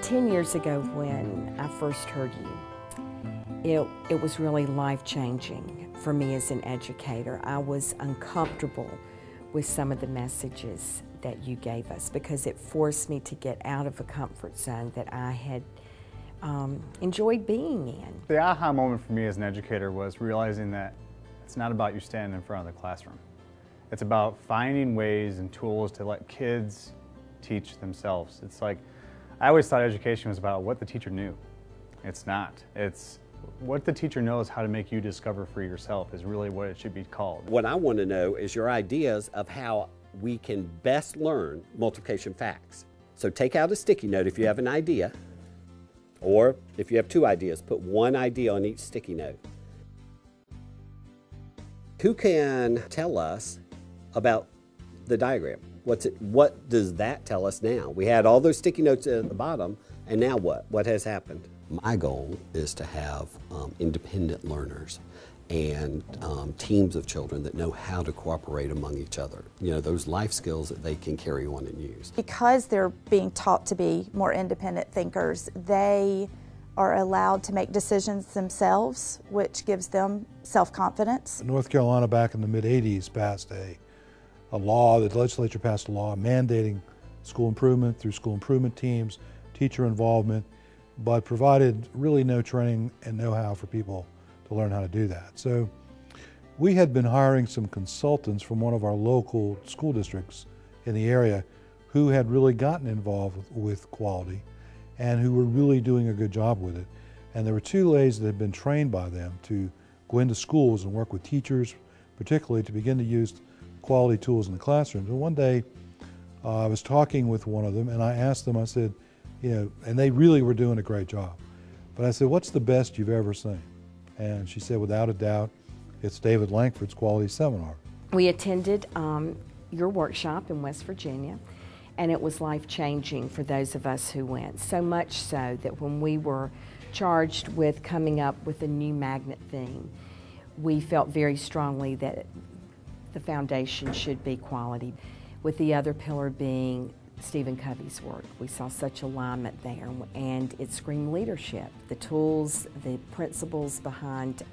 10 years ago when I first heard you, it was really life-changing for me as an educator. I was uncomfortable with some of the messages that you gave us because it forced me to get out of a comfort zone that I had enjoyed being in. The aha moment for me as an educator was realizing that it's not about you standing in front of the classroom. It's about finding ways and tools to let kids teach themselves. It's like, I always thought education was about what the teacher knew. It's not. It's what the teacher knows how to make you discover for yourself is really what it should be called. What I want to know is your ideas of how we can best learn multiplication facts. So take out a sticky note if you have an idea, or if you have two ideas, put one idea on each sticky note. Who can tell us about the diagram? What does that tell us now? We had all those sticky notes at the bottom, and now what? What has happened? My goal is to have independent learners and teams of children that know how to cooperate among each other. You know, those life skills that they can carry on and use. Because they're being taught to be more independent thinkers, they are allowed to make decisions themselves, which gives them self-confidence. North Carolina back in the mid-'80s passed a law, the legislature passed a law mandating school improvement through school improvement teams, teacher involvement, but provided really no training and know-how for people to learn how to do that. So we had been hiring some consultants from one of our local school districts in the area who had really gotten involved with quality and who were really doing a good job with it. And there were two ladies that had been trained by them to go into schools and work with teachers, particularly to begin to use quality tools in the classrooms. And one day I was talking with one of them and I asked them, I said, you know, and they really were doing a great job. But I said, what's the best you've ever seen? And she said, without a doubt, it's David Langford's Quality Seminar. We attended your workshop in West Virginia, and it was life-changing for those of us who went. So much so that when we were charged with coming up with a new magnet theme, we felt very strongly that the foundation should be quality, with the other pillar being Stephen Covey's work. We saw such alignment there, and it screamed leadership. The tools, the principles behind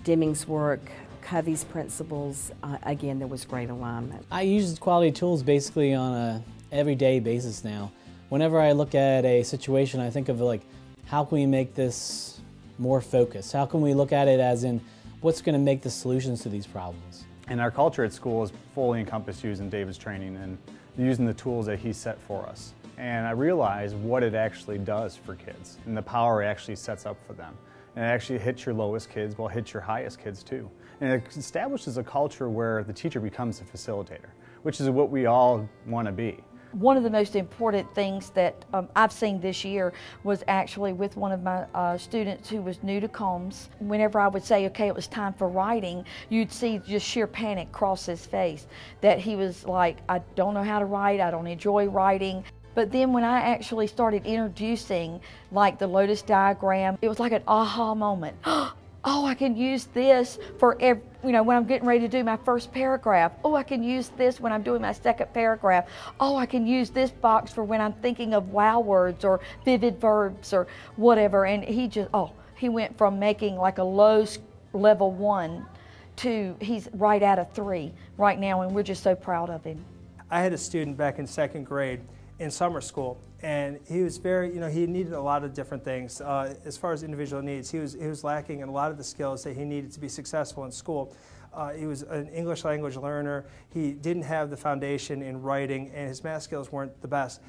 Deming's work, Covey's principles, again, there was great alignment. I use quality tools basically on a everyday basis now. Whenever I look at a situation, I think of like, how can we make this more focused? How can we look at it as in, what's going to make the solutions to these problems? And our culture at school is fully encompassed using David's training and using the tools that he set for us. And I realized what it actually does for kids and the power it actually sets up for them. And it actually hits your lowest kids, well, it hits your highest kids too. And it establishes a culture where the teacher becomes a facilitator, which is what we all want to be. One of the most important things that I've seen this year was actually with one of my students who was new to Combs. Whenever I would say, okay, it was time for writing, you'd see just sheer panic cross his face, that he was like, I don't know how to write, I don't enjoy writing. But then when I actually started introducing like the Lotus diagram, it was like an aha moment. Oh, I can use this for every, when I'm getting ready to do my first paragraph. Oh, I can use this when I'm doing my second paragraph. Oh, I can use this box for when I'm thinking of wow words or vivid verbs or whatever. And he went from making like a low level 1 to he's right at a 3 right now, and we're just so proud of him. I had a student back in 2nd grade in summer school, and he was very, he needed a lot of different things. As far as individual needs, he was lacking in a lot of the skills that he needed to be successful in school. He was an English language learner. He didn't have the foundation in writing, and his math skills weren't the best.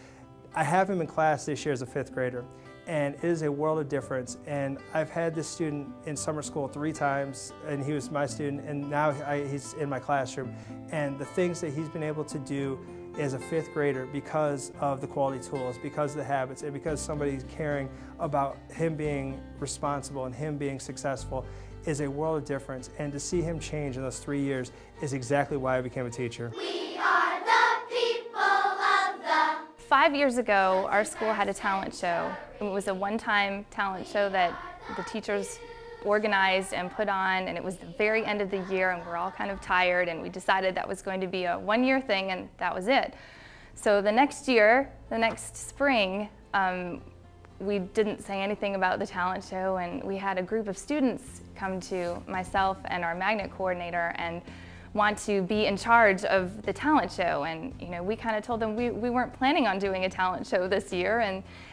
I have him in class this year as a 5th grader, and it is a world of difference. And I've had this student in summer school 3 times, and he was my student, and now he's in my classroom. And the things that he's been able to do as a 5th grader because of the quality tools, because of the habits, and because somebody's caring about him being responsible and him being successful is a world of difference. And to see him change in those 3 years is exactly why I became a teacher. We are the people of the... 5 years ago, our school had a talent show. It was a one-time talent show that the teachers organized and put on, and it was the very end of the year, and we're all kind of tired, and we decided that was going to be a one-year thing, and that was it. So the next year, the next spring, we didn't say anything about the talent show, and we had a group of students come to myself and our magnet coordinator and want to be in charge of the talent show. And we kind of told them we weren't planning on doing a talent show this year,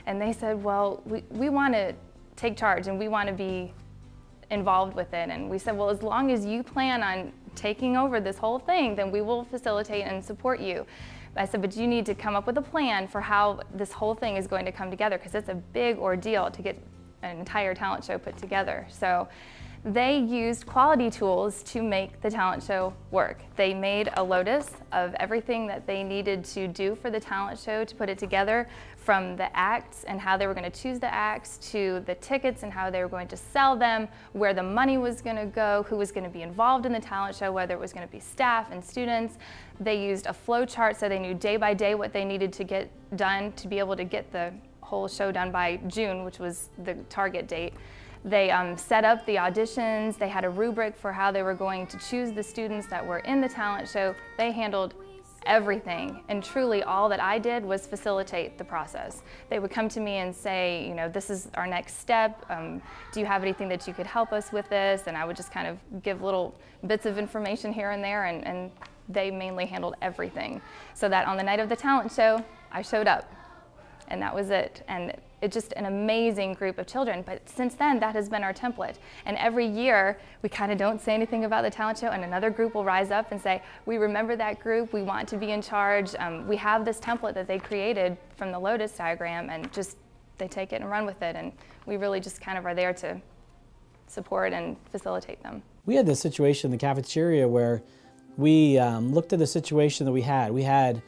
and they said, well, we want to take charge and we want to be involved with it. And we said, well, as long as you plan on taking over this whole thing, then we will facilitate and support you. I said, but you need to come up with a plan for how this whole thing is going to come together, because it's a big ordeal to get an entire talent show put together. So they used Quality Tools to make the talent show work. They made a Lotus of everything that they needed to do for the talent show to put it together, from the acts and how they were going to choose the acts, to the tickets and how they were going to sell them, where the money was going to go, who was going to be involved in the talent show, whether it was going to be staff and students. They used a flow chart so they knew day by day what they needed to get done to be able to get the whole show done by June, which was the target date. They set up the auditions. They had a rubric for how they were going to choose the students that were in the talent show. They handled everything, and truly all that I did was facilitate the process. They would come to me and say, this is our next step. Do you have anything that you could help us with this? And I would just kind of give little bits of information here and there, and they mainly handled everything. So that on the night of the talent show, I showed up, and that was it. And it's just an amazing group of children. But since then, that has been our template. And every year, we kind of don't say anything about the talent show, and another group will rise up and say, we remember that group, we want to be in charge. We have this template that they created from the Lotus diagram, and just they take it and run with it. And we really just kind of are there to support and facilitate them. We had this situation in the cafeteria where we looked at the situation that we had. We had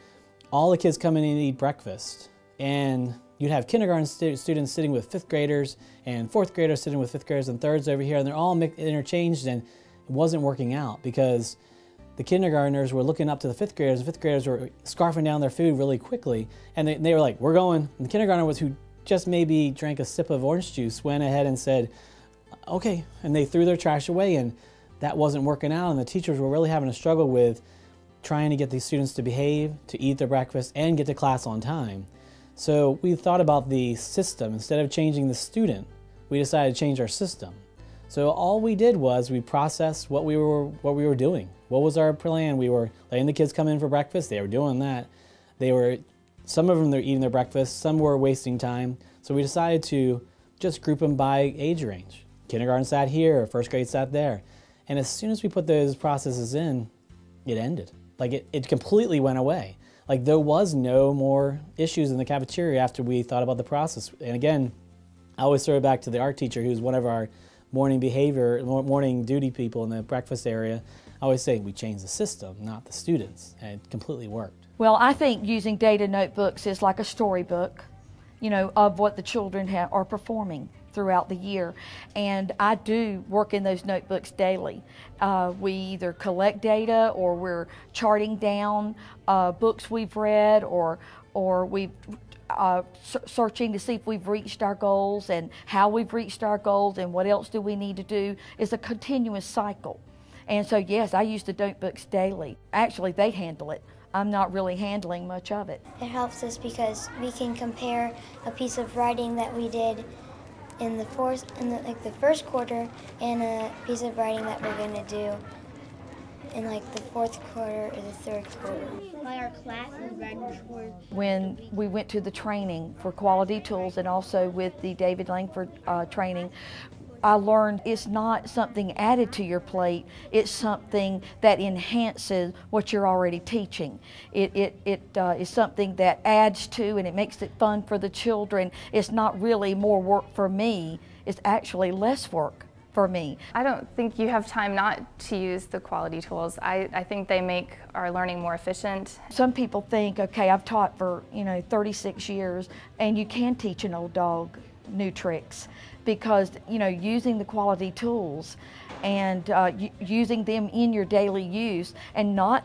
all the kids come in and eat breakfast, and you'd have kindergarten students sitting with 5th graders and 4th graders sitting with 5th graders and 3rds over here, and they're all interchanged, and it wasn't working out because the kindergartners were looking up to the 5th graders, and 5th graders were scarfing down their food really quickly, and they were like, we're going. And the kindergartner who just maybe drank a sip of orange juice went ahead and said, okay, and they threw their trash away, and that wasn't working out, and the teachers were really having a struggle with trying to get these students to behave, to eat their breakfast, and get to class on time. So we thought about the system. Instead of changing the student, we decided to change our system. So all we did was we processed what we were doing. What was our plan? We were letting the kids come in for breakfast. They were doing that. Some of them, they're eating their breakfast. Some were wasting time. So we decided to just group them by age range. Kindergarten sat here, 1st grade sat there. And as soon as we put those processes in, it ended. Like it completely went away. Like there was no more issues in the cafeteria after we thought about the process. And again, I always throw it back to the art teacher, who's one of our morning duty people in the breakfast area. I always say we changed the system, not the students, and it completely worked. Well, I think using data notebooks is like a storybook, of what the children are performing throughout the year. And I do work in those notebooks daily. We either collect data, or we're charting down books we've read, or we've searching to see if we've reached our goals and how we've reached our goals and what else do we need to do. It's a continuous cycle. And so yes, I use the notebooks daily. Actually, they handle it. I'm not really handling much of it. It helps us because we can compare a piece of writing that we did in the first quarter and a piece of writing that we're going to do in the 4th quarter or the 3rd quarter. By our classes, writing scores. When we went to the training for Quality Tools and also with the David Langford training, I learned it's not something added to your plate, it's something that enhances what you're already teaching. It is something that adds to, and it makes it fun for the children. It's not really more work for me, it's actually less work for me. I don't think you have time not to use the Quality Tools. I think they make our learning more efficient. Some people think, okay, I've taught for 36 years, and you can teach an old dog new tricks, because using the Quality Tools and using them in your daily use, and not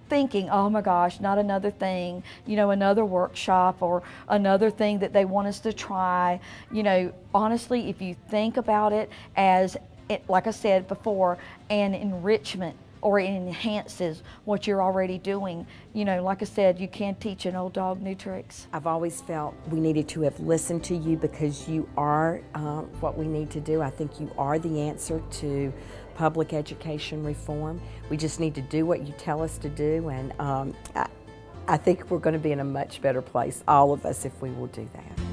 thinking, oh my gosh, not another thing, another workshop or another thing that they want us to try. Honestly, if you think about it as, like I said before, an enrichment or it enhances what you're already doing. You know, like I said, you can't teach an old dog new tricks. I've always felt we needed to have listened to you because you are what we need to do. I think you are the answer to public education reform. We just need to do what you tell us to do, and I think we're going to be in a much better place, all of us, if we will do that.